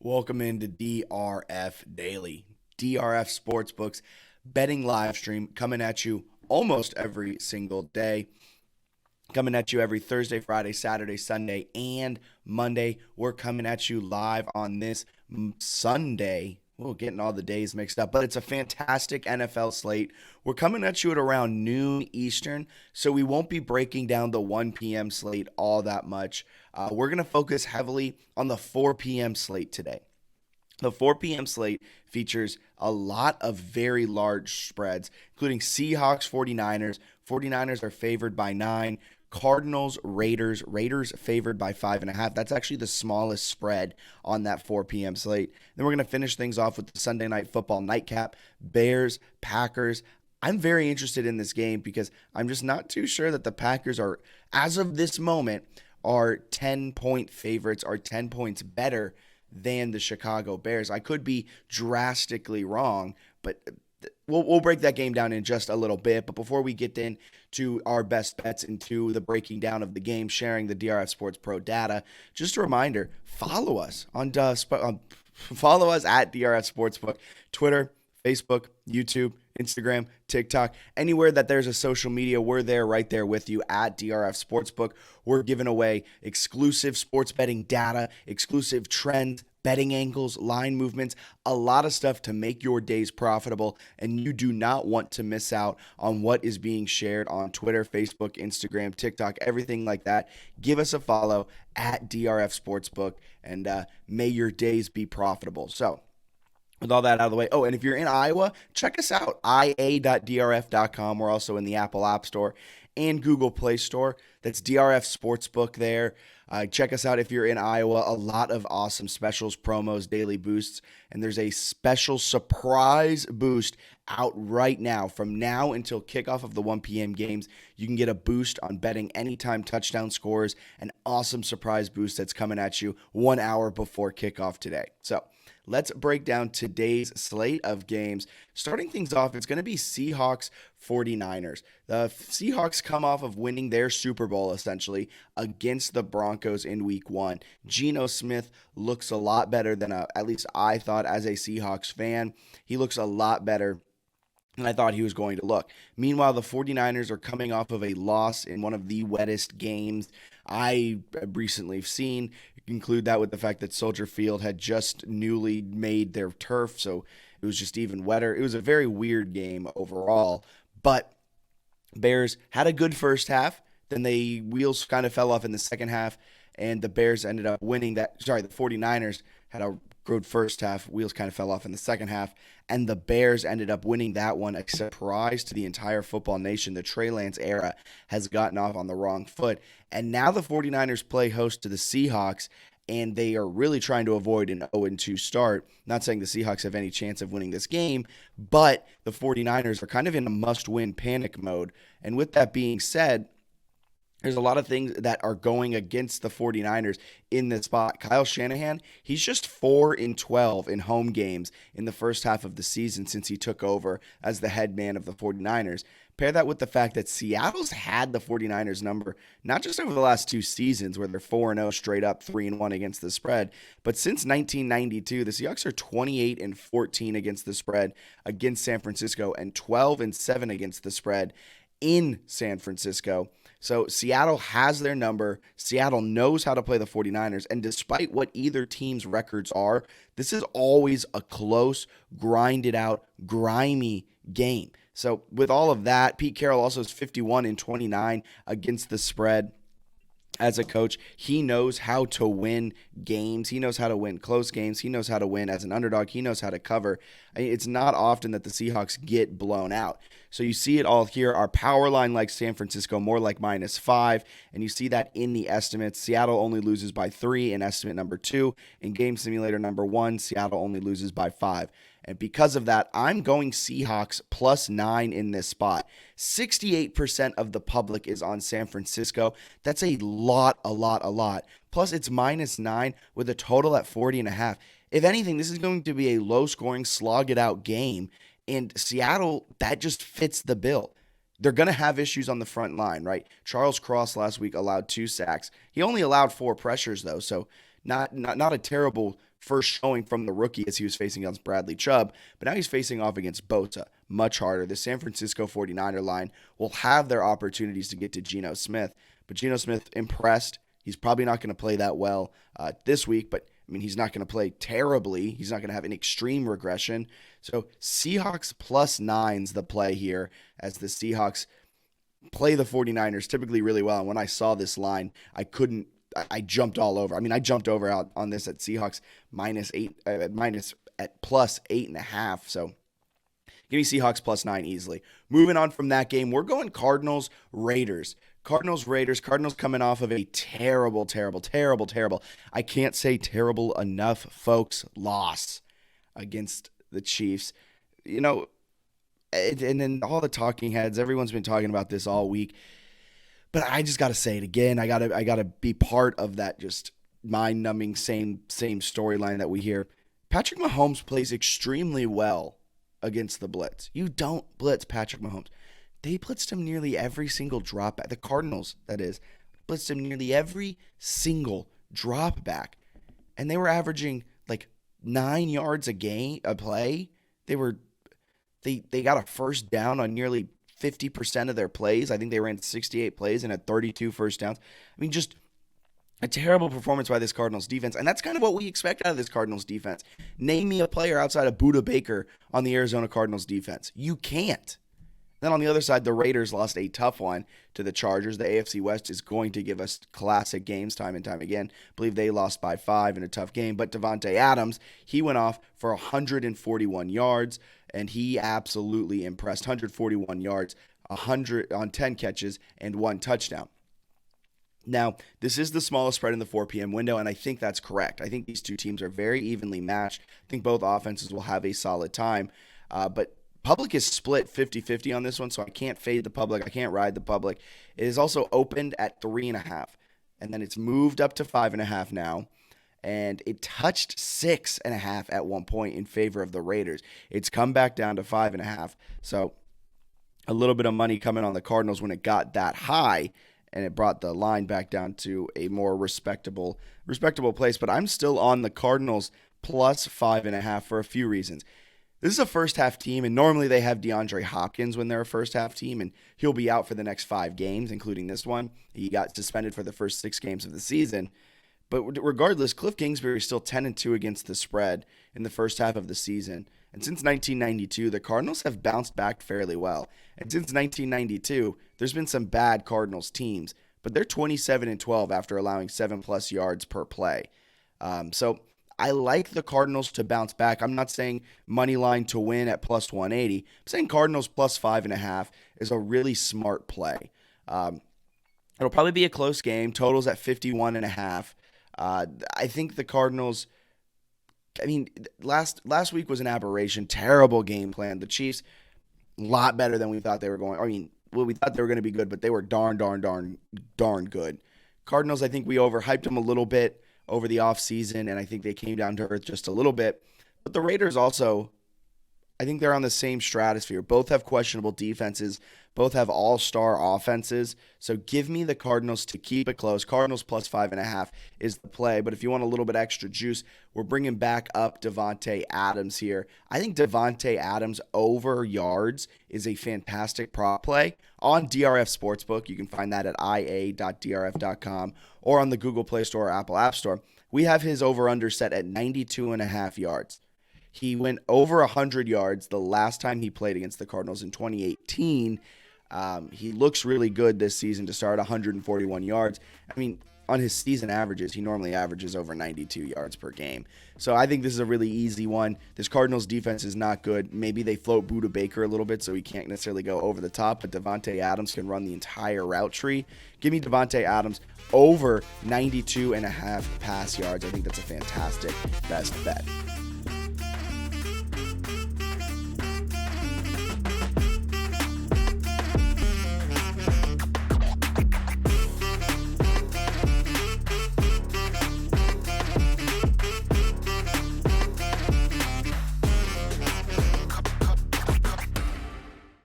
Welcome into DRF Daily. DRF Sportsbooks betting live stream coming at you almost every single day. Coming at you every Thursday, Friday, Saturday, Sunday, and Monday. We're coming at you live on this Sunday. We're getting all the days mixed up, but it's a fantastic NFL slate. We're coming at you at around noon Eastern, so we won't be breaking down the 1 p.m. slate all that much. We're going to focus heavily on the 4 p.m. slate today. The 4 p.m. slate features a lot of very large spreads, including Seahawks 49ers. 49ers are favored by 9. Cardinals-Raiders. Raiders favored by 5.5. That's actually the smallest spread on that 4 p.m. slate. Then we're going to finish things off with the Sunday Night Football nightcap. Bears, Packers. I'm very interested in this game because I'm just not too sure that the Packers are, as of this moment, are 10-point favorites, are 10 points better than the Chicago Bears. I could be drastically wrong, but we'll break that game down in just a little bit. But before we get into our best bets, into the breaking down of the game, sharing the DRF Sports Pro data, just a reminder: follow us follow us at DRF Sportsbook, Twitter, Facebook, YouTube, Instagram, TikTok, anywhere that there's a social media, we're there, right there with you at DRF Sportsbook. We're giving away exclusive sports betting data, exclusive trends, betting angles, line movements, a lot of stuff to make your days profitable, and you do not want to miss out on what is being shared on Twitter, Facebook, Instagram, TikTok, everything like that. Give us a follow at DRF Sportsbook, and may your days be profitable. So, with all that out of the way, and if you're in Iowa, check us out, ia.drf.com. We're also in the Apple App Store and Google Play Store. That's DRF Sportsbook there. Check us out if you're in Iowa. A lot of awesome specials, promos, daily boosts, and there's a special surprise boost out right now. From now until kickoff of the 1 p.m. games, you can get a boost on betting anytime touchdown scores, an awesome surprise boost that's coming at you 1 hour before kickoff today. So, let's break down today's slate of games. Starting things off, it's going to be Seahawks 49ers. The Seahawks come off of winning their Super Bowl, essentially, against the Broncos in week 1. Geno Smith looks a lot better than, at least I thought as a Seahawks fan. He looks a lot better than I thought he was going to look. Meanwhile, the 49ers are coming off of a loss in one of the wettest games I recently seen. Include that with the fact that Soldier Field had just newly made their turf, so it was just even wetter. It was a very weird game overall, but Bears had a good first half. Then the wheels kind of fell off in the second half, and the Bears ended up winning that. Sorry, the 49ers had a good first half. Wheels kind of fell off in the second half, and the Bears ended up winning that one. A surprise to the entire football nation. The Trey Lance era has gotten off on the wrong foot, and now the 49ers play host to the Seahawks, and they are really trying to avoid an 0-2 start. Not saying the Seahawks have any chance of winning this game, but the 49ers are kind of in a must-win panic mode. And with that being said, there's a lot of things that are going against the 49ers in this spot. Kyle Shanahan, he's just 4-12 in home games in the first half of the season since he took over as the head man of the 49ers. Pair that with the fact that Seattle's had the 49ers number, not just over the last 2 seasons where they're 4-0 straight up, 3-1 against the spread, but since 1992, the Seahawks are 28-14 against the spread against San Francisco and 12-7 against the spread in San Francisco. So Seattle has their number. Seattle knows how to play the 49ers. And despite what either team's records are, this is always a close, grinded out, grimy game. So with all of that, Pete Carroll also is 51-29 against the spread. As a coach, he knows how to win games. He knows how to win close games. He knows how to win as an underdog. He knows how to cover. It's not often that the Seahawks get blown out. So you see it all here. Our power line like San Francisco, more like -5. And you see that in the estimates. Seattle only loses by 3 in estimate number 2. In game simulator number 1, Seattle only loses by 5. And because of that, I'm going Seahawks +9 in this spot. 68% of the public is on San Francisco. That's a lot. Plus, it's -9 with a total at 40.5. If anything, this is going to be a low-scoring, slog-it-out game. And Seattle, that just fits the bill. They're going to have issues on the front line, right? Charles Cross last week allowed 2 sacks. He only allowed 4 pressures, though, so not a terrible first showing from the rookie as he was facing against Bradley Chubb, but now he's facing off against Bosa. Much harder. The San Francisco 49er line will have their opportunities to get to Geno Smith, but Geno Smith impressed. He's probably not going to play that well this week, but I mean, he's not going to play terribly. He's not going to have an extreme regression. So Seahawks +9's the play here, as the Seahawks play the 49ers typically really well. And when I saw this line, I jumped all over. I mean, I jumped over out on this at Seahawks at +8.5. So give me Seahawks +9 easily. Moving on from that game, we're going Cardinals-Raiders. Cardinals coming off of a terrible, I can't say terrible enough, folks, loss against the Chiefs. You know, and then all the talking heads, everyone's been talking about this all week. But I just got to say it again. I got to be part of that just mind-numbing same storyline that we hear. Patrick Mahomes plays extremely well against the blitz. You don't blitz Patrick Mahomes. They blitzed him nearly every single drop back. The Cardinals, that is, blitzed him nearly every single drop back. And they were averaging like 9 yards a play. They got a first down on nearly 50% of their plays. I think they ran 68 plays and had 32 first downs. I mean, just a terrible performance by this Cardinals defense. And that's kind of what we expect out of this Cardinals defense. Name me a player outside of Budda Baker on the Arizona Cardinals defense. You can't. Then on the other side, the Raiders lost a tough one to the Chargers. The AFC West is going to give us classic games time and time again. I believe they lost by 5 in a tough game. But Davante Adams, he went off for 141 yards, and he absolutely impressed. 141 yards, 100 on 10 catches, and 1 touchdown. Now, this is the smallest spread in the 4 p.m. window, and I think that's correct. I think these two teams are very evenly matched. I think both offenses will have a solid time. But public is split 50-50 on this one, so I can't fade the public. I can't ride the public. It is also opened at 3.5, and then it's moved up to 5.5 now, and it touched 6.5 at one point in favor of the Raiders. It's come back down to 5.5, so a little bit of money coming on the Cardinals when it got that high, and it brought the line back down to a more respectable place. But I'm still on the Cardinals +5.5 for a few reasons. This is a first-half team, and normally they have DeAndre Hopkins when they're a first-half team, and he'll be out for the next 5 games, including this one. He got suspended for the first 6 games of the season. But regardless, Cliff Kingsbury is still 10-2 against the spread in the first half of the season. And since 1992, the Cardinals have bounced back fairly well. And since 1992, there's been some bad Cardinals teams, but they're 27-12 after allowing 7+ yards per play. So I like the Cardinals to bounce back. I'm not saying money line to win at +180. I'm saying Cardinals +5.5 is a really smart play. It'll probably be a close game. Totals at 51.5. I think the Cardinals, I mean, last week was an aberration. Terrible game plan. The Chiefs, a lot better than we thought they were going. I mean, well, we thought they were going to be good, but they were darn good. Cardinals, I think we overhyped them a little bit over the offseason, and I think they came down to earth just a little bit. But the Raiders also, I think they're on the same stratosphere. Both have questionable defenses. Both have all-star offenses. So give me the Cardinals to keep it close. Cardinals +5.5 is the play. But if you want a little bit extra juice, we're bringing back up Davante Adams here. I think Davante Adams over yards is a fantastic prop play on DRF Sportsbook. You can find that at ia.drf.com or on the Google Play Store or Apple App Store. We have his over-under set at 92.5 yards. He went over 100 yards the last time he played against the Cardinals in 2018. He looks really good this season to start 141 yards. I mean, on his season averages, he normally averages over 92 yards per game. So I think this is a really easy one. This Cardinals defense is not good. Maybe they float Budda Baker a little bit so he can't necessarily go over the top, but Davante Adams can run the entire route tree. Give me Davante Adams over 92.5 pass yards. I think that's a fantastic best bet.